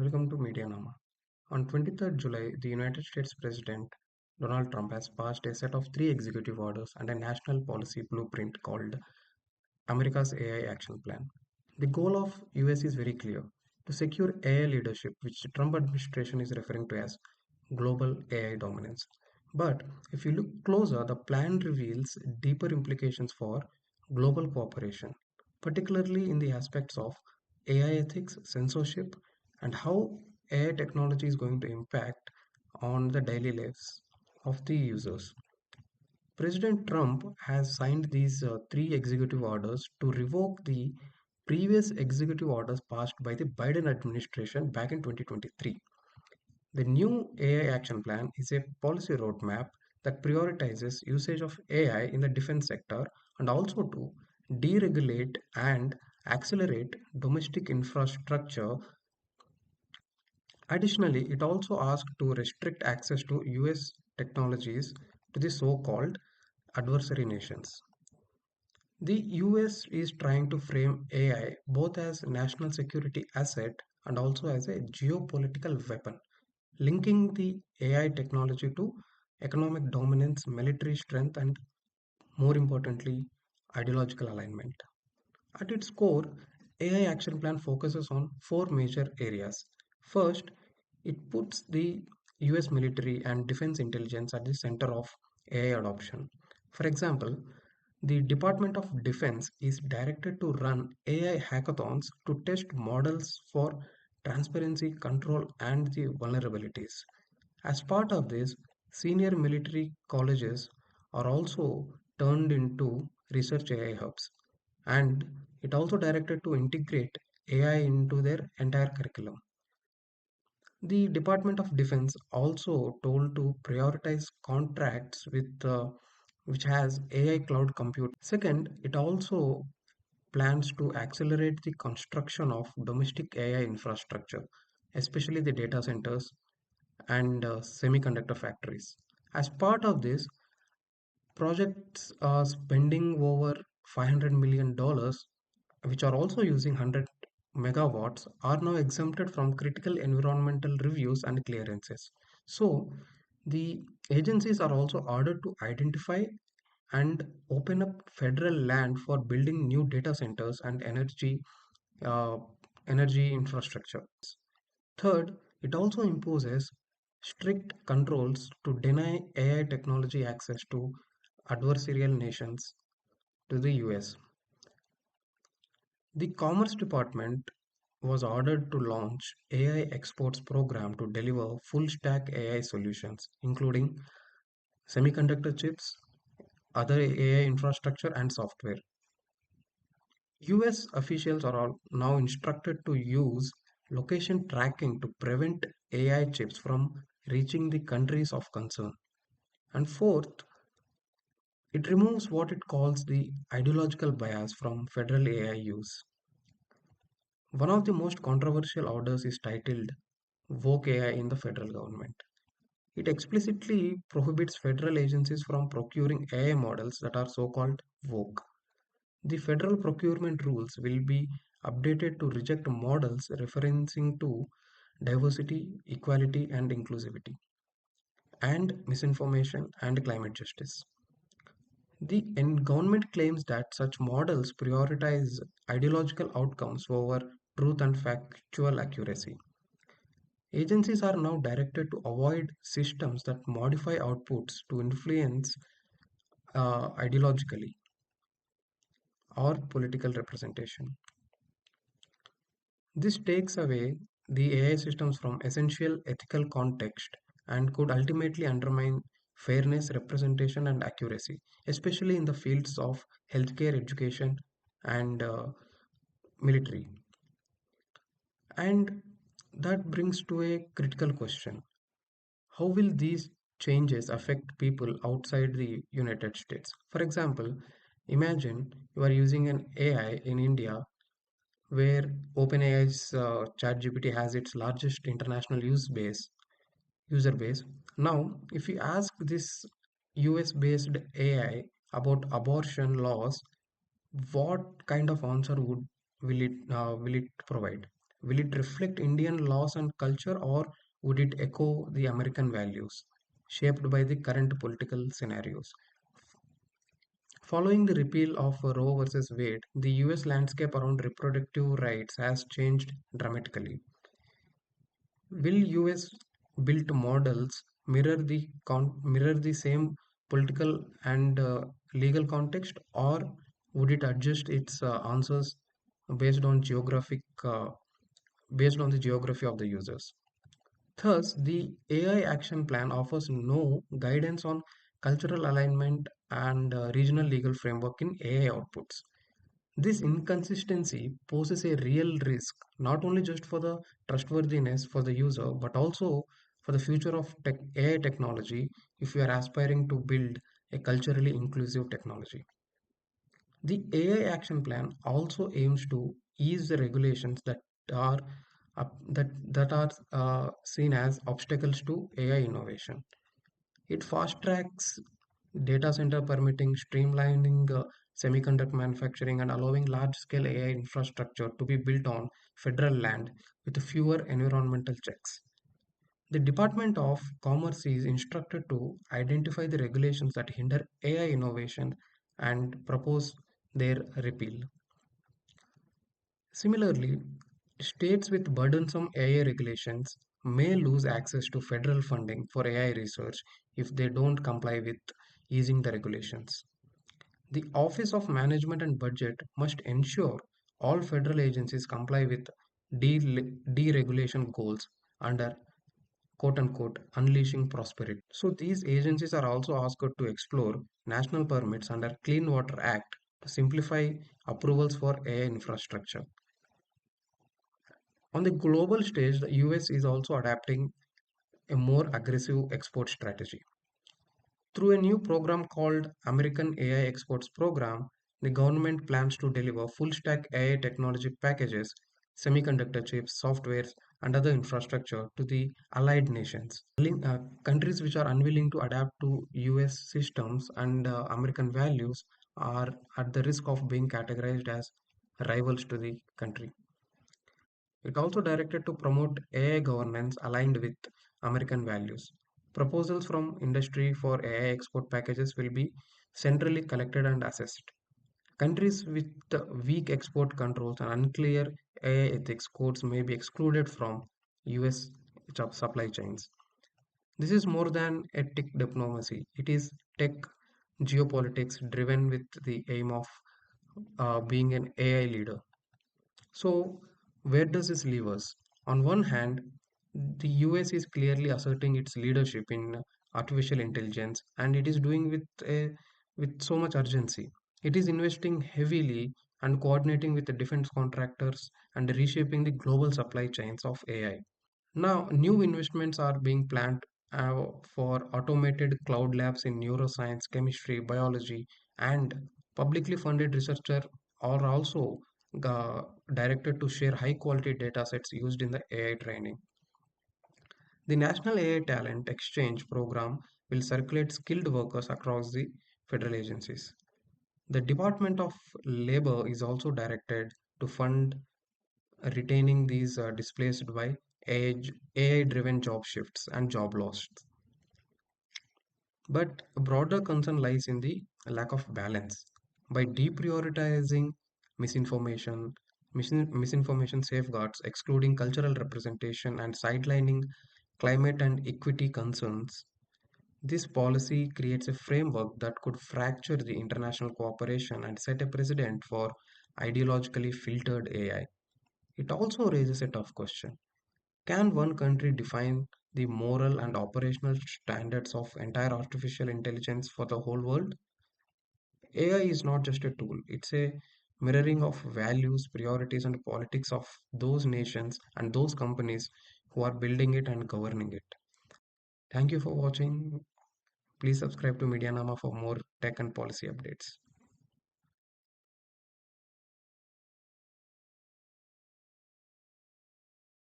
Welcome to MediaNama. On 23rd July, the United States President Donald Trump has passed a set of three executive orders and a national policy blueprint called America's AI Action Plan. The goal of US is very clear: to secure AI leadership, which the Trump administration is referring to as global AI dominance. But if you look closer, the plan reveals deeper implications for global cooperation, particularly in the aspects of AI ethics, censorship, and how AI technology is going to impact on the daily lives of the users. President Trump has signed these three executive orders to revoke the previous executive orders passed by the Biden administration back in 2023. The new AI Action Plan is a policy roadmap that prioritizes usage of AI in the defense sector and also to deregulate and accelerate domestic infrastructure. Additionally, it also asks to restrict access to US technologies to the so-called adversary nations. The US is trying to frame AI both as a national security asset and also as a geopolitical weapon, linking the AI technology to economic dominance, military strength, and more importantly, ideological alignment. At its core, AI Action Plan focuses on four major areas. First, it puts the US military and defense intelligence at the center of AI adoption. For example, the Department of Defense is directed to run AI hackathons to test models for transparency, control, and the vulnerabilities. As part of this, senior military colleges are also turned into research AI hubs, and it also directed to integrate AI into their entire curriculum. The Department of Defense also told to prioritize contracts with which has AI cloud compute. Second, it also plans to accelerate the construction of domestic AI infrastructure, especially the data centers and semiconductor factories. As part of this, projects are spending over $500 million, which are also using 100 megawatts, are now exempted from critical environmental reviews and clearances. So, the agencies are also ordered to identify and open up federal land for building new data centers and uh, energy infrastructure. Third, it also imposes strict controls to deny AI technology access to adversarial nations to the US. The Commerce Department was ordered to launch AI exports program to deliver full stack AI solutions, including semiconductor chips, other AI infrastructure, and software. US officials are all now instructed to use location tracking to prevent AI chips from reaching the countries of concern. And fourth, it removes what it calls the ideological bias from federal AI use. One of the most controversial orders is titled Woke AI in the federal government. It explicitly prohibits federal agencies from procuring AI models that are so called woke. The federal procurement rules will be updated to reject models referencing to diversity, equality, and inclusivity, and misinformation and climate justice. The government claims that such models prioritize ideological outcomes over truth and factual accuracy. Agencies are now directed to avoid systems that modify outputs to influence ideologically or political representation. This takes away the AI systems from essential ethical context and could ultimately undermine fairness, representation, and accuracy, especially in the fields of healthcare, education, and military. And that brings to a critical question: how will these changes affect people outside the United States? For example, imagine you are using an AI in India where OpenAI's ChatGPT has its largest international user base. Now, if you ask this US-based AI about abortion laws, what kind of answer would will it provide? Will it reflect Indian laws and culture, or would it echo the American values shaped by the current political scenarios? Following the repeal of Roe versus Wade, the US landscape around reproductive rights has changed dramatically. Will US built models mirror the same political and legal context, or would it adjust its answers based on based on the geography of the users? Thus, the AI action plan offers no guidance on cultural alignment and regional legal framework in AI outputs. This inconsistency poses a real risk, not only just for the trustworthiness for the user, but also for the future of AI technology if we are aspiring to build a culturally inclusive technology. The AI action plan also aims to ease the regulations are that are seen as obstacles to AI innovation. It fast tracks data center permitting, streamlining semiconductor manufacturing, and allowing large scale AI infrastructure to be built on federal land with fewer environmental checks. The Department of Commerce is instructed to identify the regulations that hinder AI innovation and propose their repeal. Similarly, states with burdensome AI regulations may lose access to federal funding for AI research if they don't comply with easing the regulations. The Office of Management and Budget must ensure all federal agencies comply with deregulation goals under quote unquote unleashing prosperity. So these agencies are also asked to explore national permits under Clean Water Act to simplify approvals for AI infrastructure. On the global stage, the US is also adapting a more aggressive export strategy. Through a new program called American AI Exports Program, the government plans to deliver full stack AI technology packages, semiconductor chips, softwares, and other infrastructure to the allied nations. Countries which are unwilling to adapt to US systems and American values are at the risk of being categorized as rivals to the country. It also directed to promote AI governance aligned with American values. Proposals from industry for AI export packages will be centrally collected and assessed. Countries with weak export controls and unclear AI ethics codes may be excluded from US supply chains. This is more than a tech diplomacy. It is tech geopolitics driven with the aim of being an AI leader. So, where does this leave us? On one hand, the US is clearly asserting its leadership in artificial intelligence, and it is doing with so much urgency. It is investing heavily and coordinating with the defense contractors and reshaping the global supply chains of AI. Now, new investments are being planned for automated cloud labs in neuroscience, chemistry, biology, and publicly funded researchers are also directed to share high quality data sets used in the AI training. The National AI Talent Exchange program will circulate skilled workers across the federal agencies. The Department of Labor is also directed to fund retaining these displaced by AI driven job shifts and job loss. But a broader concern lies in the lack of balance. By deprioritizing misinformation, misinformation safeguards, excluding cultural representation, and sidelining climate and equity concerns, this policy creates a framework that could fracture the international cooperation and set a precedent for ideologically filtered AI. It also raises a tough question. Can one country define the moral and operational standards of entire artificial intelligence for the whole world? AI is not just a tool, it's a mirroring of values, priorities, and politics of those nations and those companies who are building it and governing it. Thank you for watching. Please subscribe to MediaNama for more tech and policy updates.